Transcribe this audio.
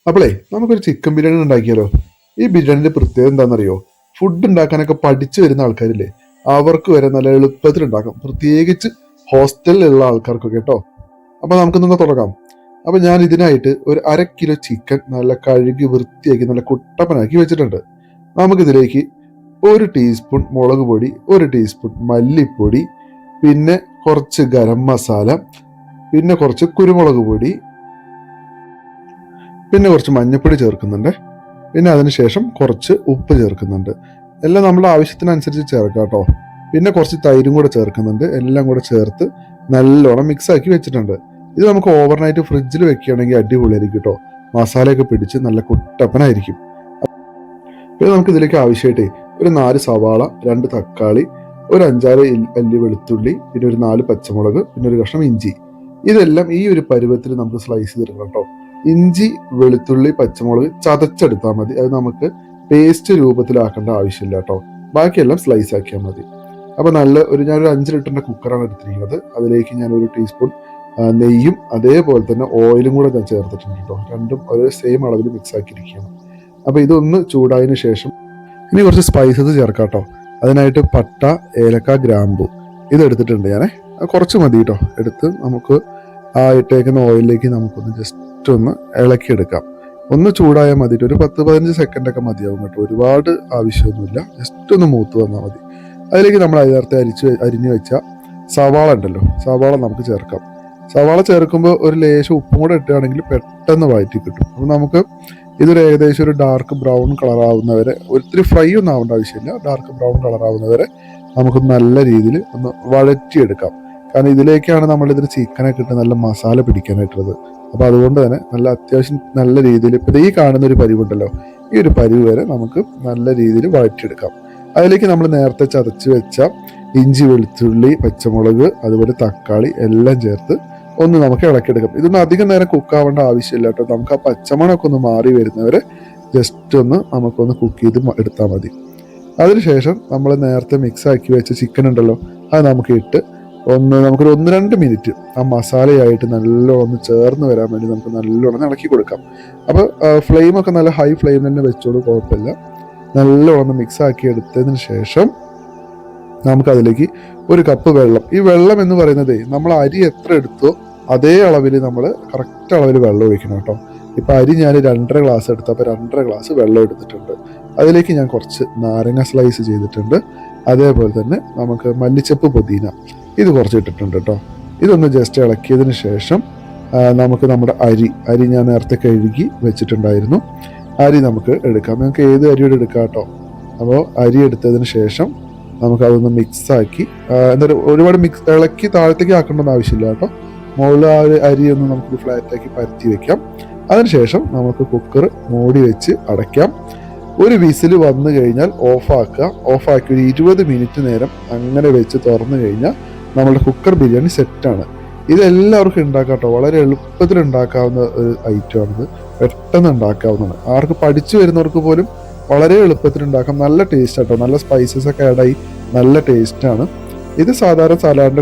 അപ്പോളേ നമുക്കൊരു ചിക്കൻ ബിരിയാണി ഉണ്ടാക്കിയാലോ? ഈ ബിരിയാണിന്റെ പ്രത്യേകത എന്താണെന്നറിയോ? ഫുഡ് ഉണ്ടാക്കാനൊക്കെ പഠിച്ചു വരുന്ന ആൾക്കാരില്ലേ, അവർക്ക് വരെ നല്ല എളുപ്പത്തിൽ ഉണ്ടാക്കാം, പ്രത്യേകിച്ച് ഹോസ്റ്റലിലുള്ള ആൾക്കാർക്കൊക്കെ കേട്ടോ. അപ്പൊ നമുക്ക് നിങ്ങൾ തുടങ്ങാം. അപ്പൊ ഞാൻ ഇതിനായിട്ട് ഒരു 1/2 കിലോ ചിക്കൻ നല്ല കഴുകി വൃത്തിയാക്കി നല്ല കുട്ടപ്പനാക്കി വെച്ചിട്ടുണ്ട്. നമുക്കിതിലേക്ക് 1 ടീസ്പൂൺ മുളക് പൊടി, 1 ടീസ്പൂൺ മല്ലിപ്പൊടി, പിന്നെ കുറച്ച് ഗരം മസാല, പിന്നെ കുറച്ച് കുരുമുളക് പൊടി, പിന്നെ കുറച്ച് മഞ്ഞൾപ്പൊടി ചേർക്കുന്നുണ്ട്. പിന്നെ അതിനുശേഷം കുറച്ച് ഉപ്പ് ചേർക്കുന്നുണ്ട്. എല്ലാം നമ്മുടെ ആവശ്യത്തിനനുസരിച്ച് ചേർക്കാം കേട്ടോ. പിന്നെ കുറച്ച് തൈരും കൂടെ ചേർക്കുന്നുണ്ട്. എല്ലാം കൂടെ ചേർത്ത് നല്ലോണം മിക്സ് ആക്കി വെച്ചിട്ടുണ്ട്. ഇത് നമുക്ക് ഓവർനൈറ്റ് ഫ്രിഡ്ജിൽ വെക്കുകയാണെങ്കിൽ അടിപൊളിയായിരിക്കും കേട്ടോ. മസാലയൊക്കെ പിടിച്ച് നല്ല കുട്ടപ്പനായിരിക്കും. പിന്നെ നമുക്ക് ഇതിലേക്ക് ആവശ്യമായിട്ടേ ഒരു 4 സവാള, 2 തക്കാളി, ഒരു 5-6 അല്ലി വെളുത്തുള്ളി, പിന്നെ ഒരു 4 പച്ചമുളക്, പിന്നെ ഒരു കഷ്ണം ഇഞ്ചി. ഇതെല്ലാം ഈ ഒരു പരുവത്തിൽ നമുക്ക് സ്ലൈസ് ചെയ്തെടുക്കണം കേട്ടോ. ഇഞ്ചി, വെളുത്തുള്ളി, പച്ചമുളക് ചതച്ചെടുത്താൽ മതി. അത് നമുക്ക് പേസ്റ്റ് രൂപത്തിലാക്കേണ്ട ആവശ്യമില്ല കേട്ടോ. ബാക്കിയെല്ലാം സ്ലൈസ് ആക്കിയാൽ മതി. അപ്പൊ ഞാനൊരു 5 ലിറ്ററിന്റെ കുക്കറാണ് എടുത്തിരിക്കുന്നത്. അതിലേക്ക് ഞാൻ 1 ടീസ്പൂൺ നെയ്യും അതേപോലെ തന്നെ ഓയിലും കൂടെ ഞാൻ ചേർത്തിട്ടുണ്ട് കേട്ടോ. രണ്ടും ഒരേ സെയിം അളവിൽ മിക്സ് ആക്കിയിരിക്കുകയാണ്. അപ്പൊ ഇതൊന്ന് ചൂടായതിനു ശേഷം ഇനി കുറച്ച് സ്പൈസസ് ചേർക്കാം കേട്ടോ. അതിനായിട്ട് പട്ട, ഏലക്ക, ഗ്രാമ്പു ഇതെടുത്തിട്ടുണ്ട് ഞാനേ. കുറച്ച് മതി കേട്ടോ. എടുത്ത് നമുക്ക് ആ ഇട്ടേക്കുന്ന ഓയിലിലേക്ക് നമുക്കൊന്ന് ജസ്റ്റ് ഒന്ന് ഇളക്കിയെടുക്കാം. ഒന്ന് ചൂടായാൽ മതി. ഒരു 10-15 സെക്കൻഡ് ഒക്കെ മതിയാവും കേട്ടോ. ഒരുപാട് ആവശ്യമൊന്നുമില്ല. ജസ്റ്റ് ഒന്ന് മൂത്ത് വന്നാൽ മതി. അതിലേക്ക് നമ്മൾ നേരത്തെ അരിഞ്ഞു വെച്ച സവാള ഉണ്ടല്ലോ, സവാള നമുക്ക് ചേർക്കാം. സവാള ചേർക്കുമ്പോൾ ഒരു ലേശം ഉപ്പും കൂടെ ഇട്ടുകയാണെങ്കിൽ പെട്ടെന്ന് വഴറ്റി കിട്ടും. അപ്പം നമുക്ക് ഇതൊരു ഏകദേശം ഒരു ഡാർക്ക് ബ്രൗൺ കളർ ആവുന്നവരെ, ഒത്തിരി ഫ്രൈ ഒന്നും ആവേണ്ട ആവശ്യമില്ല. ഡാർക്ക് ബ്രൗൺ കളർ ആവുന്നവരെ നമുക്ക് നല്ല രീതിയിൽ ഒന്ന് വഴറ്റിയെടുക്കാം. കാരണം ഇതിലേക്കാണ് നമ്മൾ ഇതിന് ചിക്കനൊക്കെ ഇട്ട് നല്ല മസാല പിടിക്കാനായിട്ടുള്ളത്. അപ്പോൾ അതുകൊണ്ട് തന്നെ നല്ല അത്യാവശ്യം നല്ല രീതിയിൽ ഇപ്പം ഈ കാണുന്ന ഒരു പരിവുണ്ടല്ലോ, ഈ ഒരു പരിവ് വരെ നമുക്ക് നല്ല രീതിയിൽ വഴറ്റിയെടുക്കാം. അതിലേക്ക് നമ്മൾ നേരത്തെ ചതച്ച് വെച്ച ഇഞ്ചി, വെളുത്തുള്ളി, പച്ചമുളക്, അതുപോലെ തക്കാളി എല്ലാം ചേർത്ത് ഒന്ന് നമുക്ക് ഇളക്കിയെടുക്കാം. ഇതൊന്നും അധികം നേരം കുക്കാവേണ്ട ആവശ്യമില്ല കേട്ടോ. നമുക്ക് ആ പച്ചമണമൊക്കെ ഒന്ന് മാറി വരുന്നവരെ ജസ്റ്റ് ഒന്ന് നമുക്കൊന്ന് കുക്ക് ചെയ്ത് എടുത്താൽ മതി. അതിനുശേഷം നമ്മൾ നേരത്തെ മിക്സ് ആക്കി വെച്ച ചിക്കൻ ഉണ്ടല്ലോ, അത് നമുക്ക് ഇട്ട് നമുക്കൊരു 1-2 മിനിറ്റ് ആ മസാലയായിട്ട് നല്ലോണം ഒന്ന് ചേർന്ന് വരാൻ വേണ്ടി നമുക്ക് നല്ലോണം ഇളക്കി കൊടുക്കാം. അപ്പോൾ ഫ്ലെയിമൊക്കെ നല്ല ഹൈ ഫ്ലെയിമിൽ തന്നെ വെച്ചോളൂ, കുഴപ്പമില്ല. നല്ലോണം മിക്സ് ആക്കി എടുത്തതിന് ശേഷം നമുക്കതിലേക്ക് 1 കപ്പ് വെള്ളം. ഈ വെള്ളം എന്ന് പറയുന്നത് നമ്മൾ അരി എത്ര എടുത്തോ അതേ അളവിൽ നമ്മൾ കറക്റ്റ് അളവിൽ വെള്ളം ഒഴിക്കണം കേട്ടോ. ഇപ്പം അരി ഞാൻ 2.5 ഗ്ലാസ് എടുത്തു, അപ്പോൾ 2.5 ഗ്ലാസ് വെള്ളം എടുത്തിട്ടുണ്ട്. അതിലേക്ക് ഞാൻ കുറച്ച് നാരങ്ങ സ്ലൈസ് ചെയ്തിട്ടുണ്ട്. അതേപോലെ തന്നെ നമുക്ക് മല്ലിച്ചപ്പ്, പുതിന ഇത് കുറച്ച് ഇട്ടിട്ടുണ്ട് കേട്ടോ. ഇതൊന്ന് ജസ്റ്റ് ഇളക്കിയതിന് ശേഷം നമുക്ക് നമ്മുടെ അരി ഞാൻ നേരത്തെ കഴുകി വെച്ചിട്ടുണ്ടായിരുന്നു. അരി നമുക്ക് എടുക്കാം. നമുക്ക് ഏത് അരിയോട് എടുക്കാം കേട്ടോ. അപ്പോൾ അരി എടുത്തതിന് ശേഷം നമുക്കതൊന്ന് മിക്സാക്കി, എന്നിട്ട് ഒരുപാട് ഇളക്കി താഴത്തേക്ക് ആക്കേണ്ടെന്ന് ആവശ്യമില്ല കേട്ടോ. മുകളിൽ ആ ഒരു അരി ഒന്ന് നമുക്ക് ഫ്ലാറ്റാക്കി പരത്തി വെക്കാം. അതിനുശേഷം നമുക്ക് കുക്കർ മൂടി വെച്ച് അടയ്ക്കാം. ഒരു വിസിൽ വന്നു കഴിഞ്ഞാൽ ഓഫാക്കുക. ഓഫാക്കി ഒരു 20 മിനിറ്റ് നേരം അങ്ങനെ വെച്ച് തുറന്നു കഴിഞ്ഞാൽ നമ്മളുടെ കുക്കർ ബിരിയാണി സെറ്റാണ്. ഇതെല്ലാവർക്കും ഉണ്ടാക്കാം കേട്ടോ. വളരെ എളുപ്പത്തിൽ ഉണ്ടാക്കാവുന്ന ഒരു ഐറ്റമാണിത്. പെട്ടെന്ന് ഉണ്ടാക്കാവുന്നതാണ്. ആർക്ക് പഠിച്ചു വരുന്നവർക്ക് പോലും വളരെ എളുപ്പത്തിൽ ഉണ്ടാക്കാം. നല്ല ടേസ്റ്റ് ആട്ടോ. നല്ല സ്പൈസസ് ഒക്കെ ആഡായി നല്ല ടേസ്റ്റാണ് ഇത്. സാധാരണ സലാഡിൻ്റെ